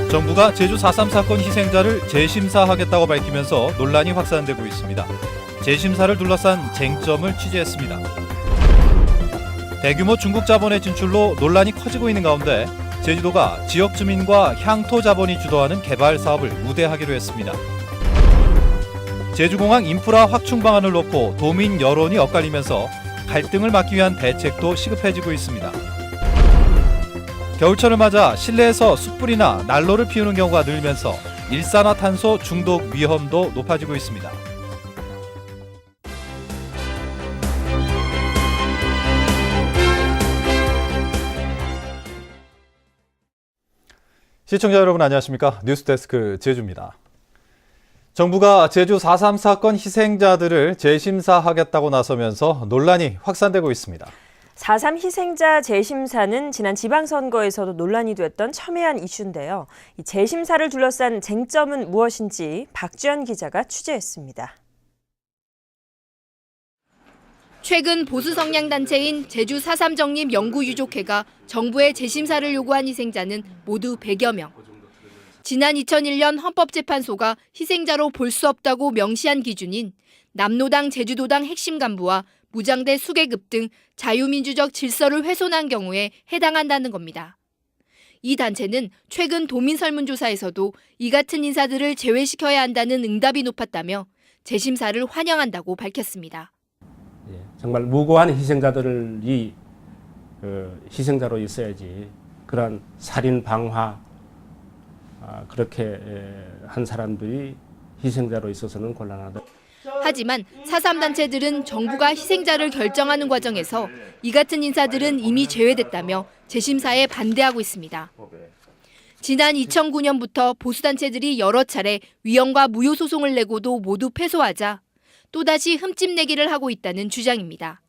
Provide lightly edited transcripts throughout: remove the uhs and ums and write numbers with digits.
정부가 제주 4.3 사건 희생자를 재심사하겠다고 밝히면서 논란이 확산되고 있습니다. 재심사를 둘러싼 쟁점을 취재했습니다. 대규모 중국 자본의 진출로 논란이 커지고 있는 가운데 제주도가 지역 주민과 향토 자본이 주도하는 개발 사업을 우대하기로 했습니다. 제주공항 인프라 확충 방안을 놓고 도민 여론이 엇갈리면서 갈등을 막기 위한 대책도 시급해지고 있습니다. 겨울철을 맞아 실내에서 숯불이나 난로를 피우는 경우가 늘면서 일산화탄소 중독 위험도 높아지고 있습니다. 시청자 여러분 안녕하십니까? 뉴스데스크 제주입니다. 정부가 제주 4.3 사건 희생자들을 재심사하겠다고 나서면서 논란이 확산되고 있습니다. 4.3 희생자 재심사는 지난 지방선거에서도 논란이 됐던 첨예한 이슈인데요. 이 재심사를 둘러싼 쟁점은 무엇인지 박주연 기자가 취재했습니다. 최근 보수 성향 단체인 제주 4.3 정립 연구유족회가 정부의 재심사를 요구한 희생자는 모두 100여 명. 지난 2001년 헌법재판소가 희생자로 볼 수 없다고 명시한 기준인 남노당 제주도당 핵심 간부와 무장대 수계급 등 자유민주적 질서를 훼손한 경우에 해당한다는 겁니다. 이 단체는 최근 도민 설문조사에서도 이 같은 인사들을 제외시켜야 한다는 응답이 높았다며 재심사를 환영한다고 밝혔습니다. 정말 무고한 희생자들이 희생자로 있어야지 그런 살인 방화 그렇게 한 사람들이 희생자로 있어서는 곤란하다. 하지만 4.3 단체들은 정부가 희생자를 결정하는 과정에서 이 같은 인사들은 이미 제외됐다며 재심사에 반대하고 있습니다. 지난 2009년부터 보수단체들이 여러 차례 위헌과 무효 소송을 내고도 모두 패소하자 또다시 흠집내기를 하고 있다는 주장입니다.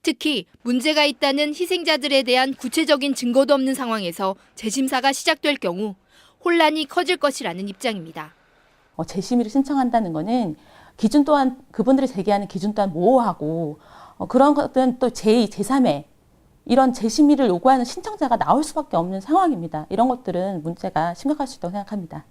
특히 문제가 있다는 희생자들에 대한 구체적인 증거도 없는 상황에서 재심사가 시작될 경우 혼란이 커질 것이라는 입장입니다. 재심의를 신청한다는 것은 기준 또한 그분들이 제기하는 기준 또한 모호하고 그런 것들은 또 제2, 제3의 이런 재심의를 요구하는 신청자가 나올 수밖에 없는 상황입니다. 이런 것들은 문제가 심각할 수 있다고 생각합니다.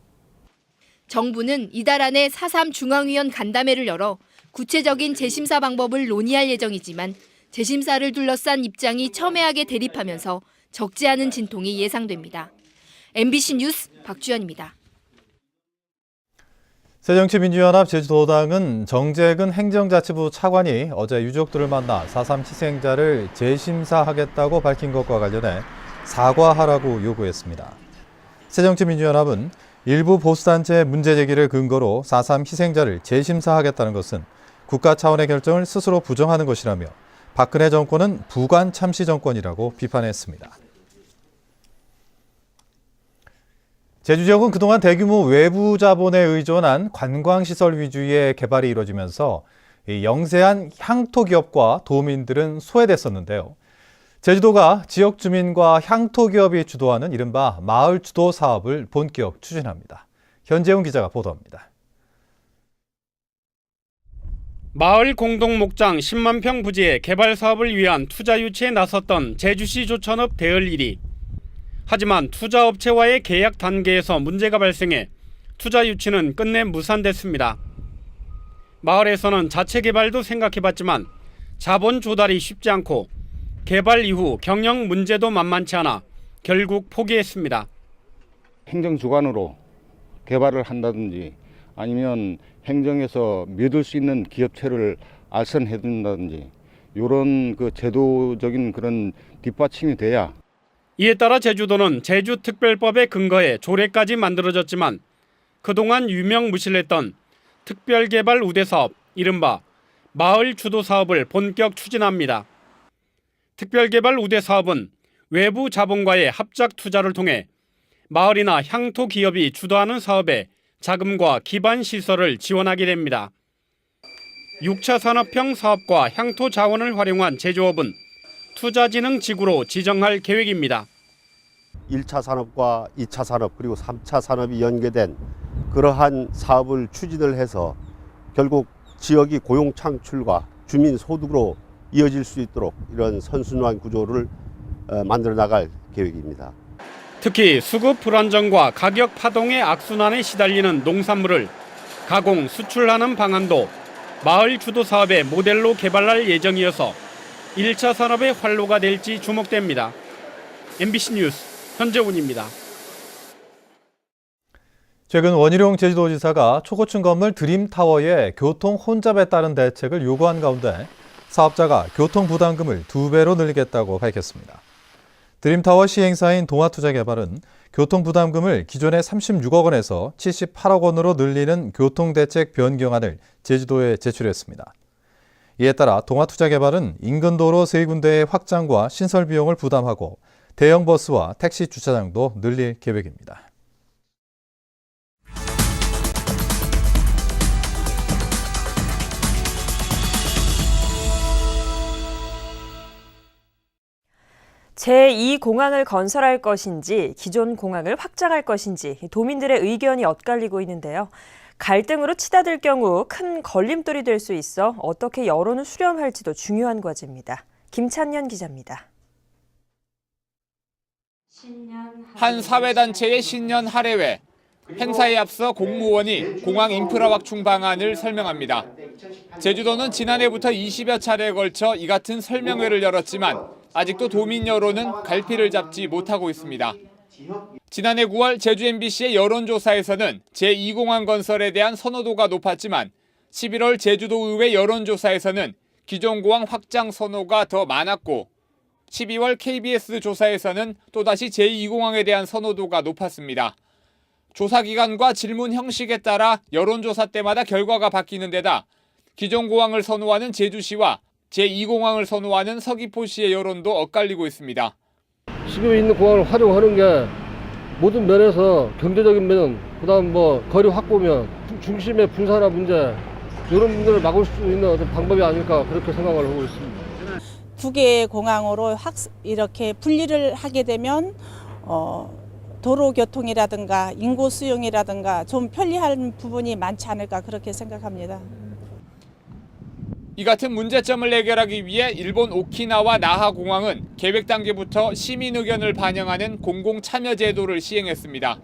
정부는 이달 안에 4.3 중앙위원 간담회를 열어 구체적인 재심사 방법을 논의할 예정이지만 재심사를 둘러싼 입장이 첨예하게 대립하면서 적지 않은 진통이 예상됩니다. MBC 뉴스 박주연입니다. 새정치민주연합 제주도당은 정재근 행정자치부 차관이 어제 유족들을 만나 4.3 희생자를 재심사하겠다고 밝힌 것과 관련해 사과하라고 요구했습니다. 새정치민주연합은 일부 보수단체의 문제 제기를 근거로 4.3 희생자를 재심사하겠다는 것은 국가 차원의 결정을 스스로 부정하는 것이라며 박근혜 정권은 부관 참시 정권이라고 비판했습니다. 제주 지역은 그동안 대규모 외부 자본에 의존한 관광시설 위주의 개발이 이루어지면서 영세한 향토 기업과 도민들은 소외됐었는데요. 제주도가 지역 주민과 향토 기업이 주도하는 이른바 마을 주도 사업을 본격 추진합니다. 현재훈 기자가 보도합니다. 마을 공동 목장 10만 평 부지의 개발 사업을 위한 투자 유치에 나섰던 제주시 조천읍 대을 1위. 하지만 투자업체와의 계약 단계에서 문제가 발생해 투자 유치는 끝내 무산됐습니다. 마을에서는 자체 개발도 생각해봤지만 자본 조달이 쉽지 않고 개발 이후 경영 문제도 만만치 않아 결국 포기했습니다. 행정주관으로 개발을 한다든지 아니면 행정에서 믿을 수 있는 기업체를 알선해둔다든지 이런 그 제도적인 그런 뒷받침이 돼야. 이에 따라 제주도는 제주특별법에 근거해 조례까지 만들어졌지만 그동안 유명무실했던 특별개발 우대사업, 이른바 마을 주도 사업을 본격 추진합니다. 특별개발 우대사업은 외부 자본과의 합작 투자를 통해 마을이나 향토 기업이 주도하는 사업에 자금과 기반 시설을 지원하게 됩니다. 6차 산업형 사업과 향토 자원을 활용한 제조업은 투자진흥지구로 지정할 계획입니다. 1차 산업과 2차 산업 그리고 3차 산업이 연계된 그러한 사업을 추진을 해서 결국 지역이 고용 창출과 주민 소득으로 이어질 수 있도록 이런 선순환 구조를 만들어 나갈 계획입니다. 특히 수급 불안정과 가격 파동의 악순환에 시달리는 농산물을 가공, 수출하는 방안도 마을 주도 사업의 모델로 개발할 예정이어서 1차 산업의 활로가 될지 주목됩니다. MBC 뉴스 현재훈입니다. 최근 원희룡 제주도지사가 초고층 건물 드림타워의 교통 혼잡에 따른 대책을 요구한 가운데 사업자가 교통 부담금을 2배로 늘리겠다고 밝혔습니다. 드림타워 시행사인 동아투자개발은 교통 부담금을 기존의 36억 원에서 78억 원으로 늘리는 교통대책 변경안을 제주도에 제출했습니다. 이에 따라 동아투자개발은 인근 도로 3군데의 확장과 신설 비용을 부담하고 대형 버스와 택시 주차장도 늘릴 계획입니다. 제2공항을 건설할 것인지 기존 공항을 확장할 것인지 도민들의 의견이 엇갈리고 있는데요. 갈등으로 치닫을 경우 큰 걸림돌이 될 수 있어 어떻게 여론을 수렴할지도 중요한 과제입니다. 김찬년 기자입니다. 한 사회단체의 신년 할애회. 행사에 앞서 공무원이 공항 인프라 확충 방안을 설명합니다. 제주도는 지난해부터 20여 차례에 걸쳐 이 같은 설명회를 열었지만 아직도 도민 여론은 갈피를 잡지 못하고 있습니다. 지난해 9월 제주 MBC의 여론조사에서는 제2공항 건설에 대한 선호도가 높았지만 11월 제주도의회 여론조사에서는 기존 공항 확장 선호가 더 많았고 12월 KBS 조사에서는 또다시 제2공항에 대한 선호도가 높았습니다. 조사 기간과 질문 형식에 따라 여론조사 때마다 결과가 바뀌는 데다 기존 공항을 선호하는 제주시와 제2공항을 선호하는 서귀포시의 여론도 엇갈리고 있습니다. 지금 있는 공항을 활용하는 게 모든 면에서 경제적인 면, 그다음 거리 확보면, 중심의 분산화 문제 이런 문제를 막을 수 있는 어떤 방법이 아닐까 그렇게 생각을 하고 있습니다. 두 개의 공항으로 이렇게 분리를 하게 되면 도로 교통이라든가 인구 수용이라든가 좀 편리한 부분이 많지 않을까 그렇게 생각합니다. 이 같은 문제점을 해결하기 위해 일본 오키나와 나하 공항은 계획 단계부터 시민 의견을 반영하는 공공 참여 제도를 시행했습니다.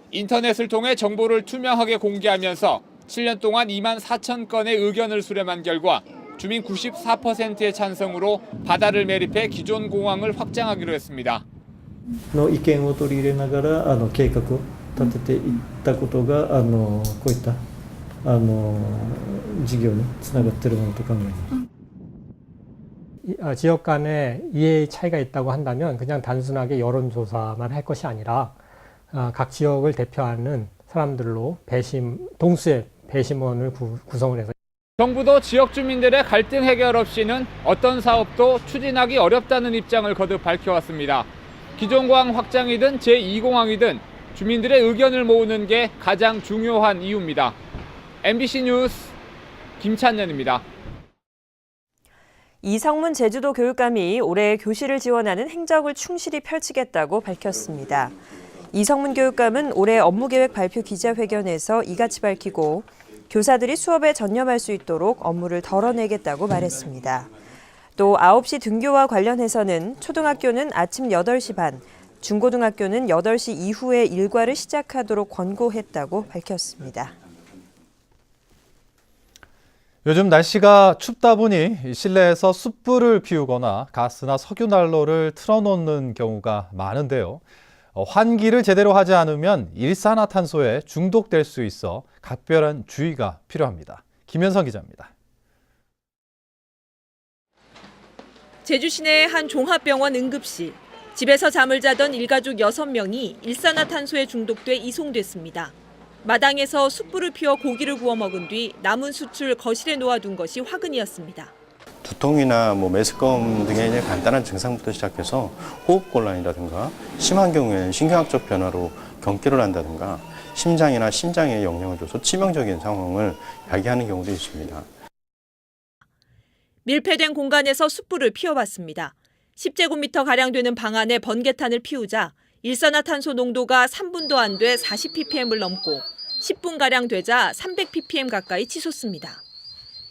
인터넷을 통해 정보를 투명하게 공개하면서 7년 동안 2만 4천 건의 의견을 수렴한 결과 주민 94%의 찬성으로 바다를 매립해 기존 공항을 확장하기로 했습니다. の意見を取り入れながら計画を立てていったことがこういった事業につながっているものと考えます。 지역 간에 이해의 차이가 있다고 한다면 그냥 단순하게 여론조사만 할 것이 아니라 각 지역을 대표하는 사람들로 동수의 배심원을 구성을 해서 정부도 지역 주민들의 갈등 해결 없이는 어떤 사업도 추진하기 어렵다는 입장을 거듭 밝혀왔습니다. 기존 공항 확장이든 제2공항이든 주민들의 의견을 모으는 게 가장 중요한 이유입니다. MBC 뉴스 김찬년입니다. 이성문 제주도 교육감이 올해 교실을 지원하는 행적을 충실히 펼치겠다고 밝혔습니다. 이성문 교육감은 올해 업무계획 발표 기자회견에서 이같이 밝히고 교사들이 수업에 전념할 수 있도록 업무를 덜어내겠다고 말했습니다. 또 9시 등교와 관련해서는 초등학교는 아침 8시 반, 중고등학교는 8시 이후에 일과를 시작하도록 권고했다고 밝혔습니다. 요즘 날씨가 춥다 보니 실내에서 숯불을 피우거나 가스나 석유 난로를 틀어놓는 경우가 많은데요. 환기를 제대로 하지 않으면 일산화탄소에 중독될 수 있어 각별한 주의가 필요합니다. 김현성 기자입니다. 제주 시내의 한 종합병원 응급실. 집에서 잠을 자던 일가족 6명이 일산화탄소에 중독돼 이송됐습니다. 마당에서 숯불을 피워 고기를 구워 먹은 뒤 남은 숯을 거실에 놓아둔 것이 화근이었습니다. 두통이나 메스꺼움 등의 간단한 증상부터 시작해서 호흡곤란이라든가 심한 경우에는 신경학적 변화로 경기를 한다든가 심장이나 심장에 영향을 줘서 치명적인 상황을 야기하는 경우도 있습니다. 밀폐된 공간에서 숯불을 피워봤습니다. 10제곱미터가량 되는 방 안에 번개탄을 피우자 일산화탄소 농도가 3분도 안 돼 40ppm을 넘고 10분가량 되자 300ppm 가까이 치솟습니다.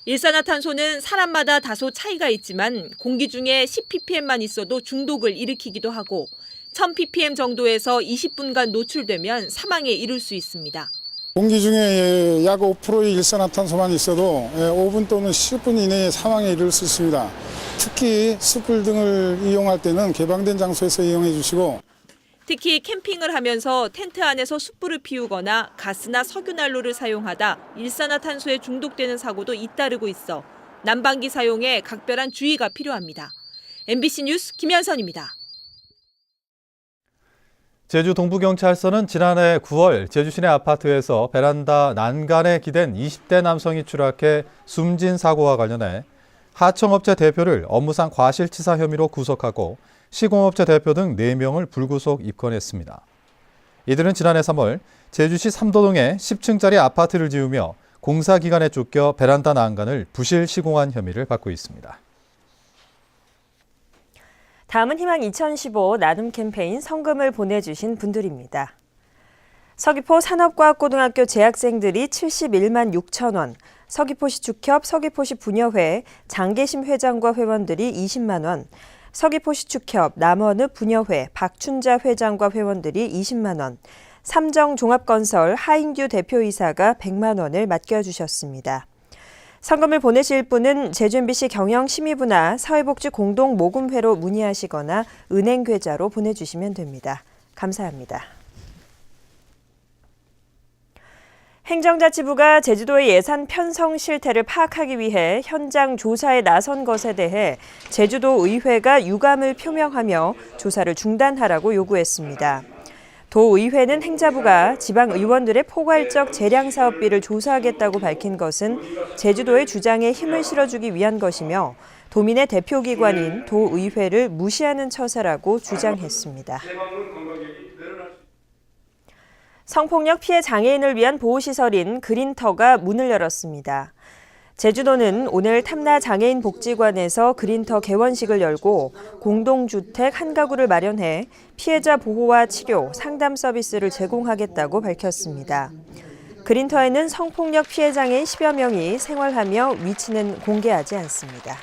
일산화탄소는 사람마다 다소 차이가 있지만 공기 중에 10ppm만 있어도 중독을 일으키기도 하고 1000ppm 정도에서 20분간 노출되면 사망에 이를 수 있습니다. 공기 중에 약 5%의 일산화탄소만 있어도 5분 또는 10분 이내에 사망에 이를 수 있습니다. 특히 숯불 등을 이용할 때는 개방된 장소에서 이용해 주시고, 특히 캠핑을 하면서 텐트 안에서 숯불을 피우거나 가스나 석유 난로를 사용하다 일산화탄소에 중독되는 사고도 잇따르고 있어 난방기 사용에 각별한 주의가 필요합니다. MBC 뉴스 김현선입니다. 제주 동부경찰서는 지난해 9월 제주 시내 아파트에서 베란다 난간에 기댄 20대 남성이 추락해 숨진 사고와 관련해 하청업체 대표를 업무상 과실치사 혐의로 구속하고 시공업체 대표 등 4명을 불구속 입건했습니다. 이들은 지난해 3월 제주시 삼도동에 10층짜리 아파트를 지으며 공사기간에 쫓겨 베란다 난간을 부실 시공한 혐의를 받고 있습니다. 다음은 희망 2015 나눔 캠페인 성금을 보내주신 분들입니다. 서귀포 산업과학고등학교 재학생들이 71만 6천 원, 서귀포시 축협 서귀포시 부녀회 장계심 회장과 회원들이 20만 원, 서귀포시 축협 남원읍 부녀회 박춘자 회장과 회원들이 20만 원, 삼정종합건설 하인규 대표이사가 100만 원을 맡겨주셨습니다. 성금을 보내실 분은 제주 MBC 경영심의부나 사회복지공동모금회로 문의하시거나 은행 계좌로 보내주시면 됩니다. 감사합니다. 행정자치부가 제주도의 예산 편성 실태를 파악하기 위해 현장 조사에 나선 것에 대해 제주도 의회가 유감을 표명하며 조사를 중단하라고 요구했습니다. 도의회는 행자부가 지방 의원들의 포괄적 재량 사업비를 조사하겠다고 밝힌 것은 제주도의 주장에 힘을 실어주기 위한 것이며 도민의 대표기관인 도의회를 무시하는 처사라고 주장했습니다. 성폭력 피해 장애인을 위한 보호시설인 그린터가 문을 열었습니다. 제주도는 오늘 탐라 장애인 복지관에서 그린터 개원식을 열고 공동주택 한 가구를 마련해 피해자 보호와 치료, 상담 서비스를 제공하겠다고 밝혔습니다. 그린터에는 성폭력 피해 장애인 10여 명이 생활하며 위치는 공개하지 않습니다.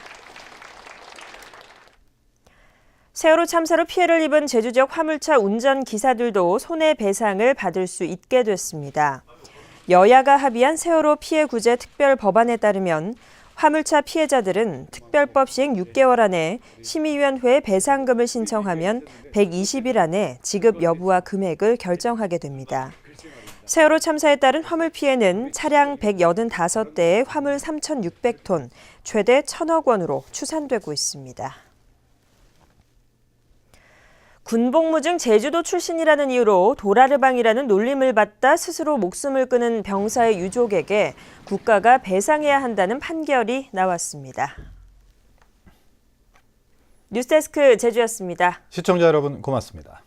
세월호 참사로 피해를 입은 제주 지역 화물차 운전기사들도 손해배상을 받을 수 있게 됐습니다. 여야가 합의한 세월호 피해 구제 특별 법안에 따르면 화물차 피해자들은 특별법 시행 6개월 안에 심의위원회에 배상금을 신청하면 120일 안에 지급 여부와 금액을 결정하게 됩니다. 세월호 참사에 따른 화물 피해는 차량 185대에 화물 3,600톤, 최대 1,000억 원으로 추산되고 있습니다. 군복무 중 제주도 출신이라는 이유로 도라르방이라는 놀림을 받다 스스로 목숨을 끊은 병사의 유족에게 국가가 배상해야 한다는 판결이 나왔습니다. 뉴스데스크 제주였습니다. 시청자 여러분 고맙습니다.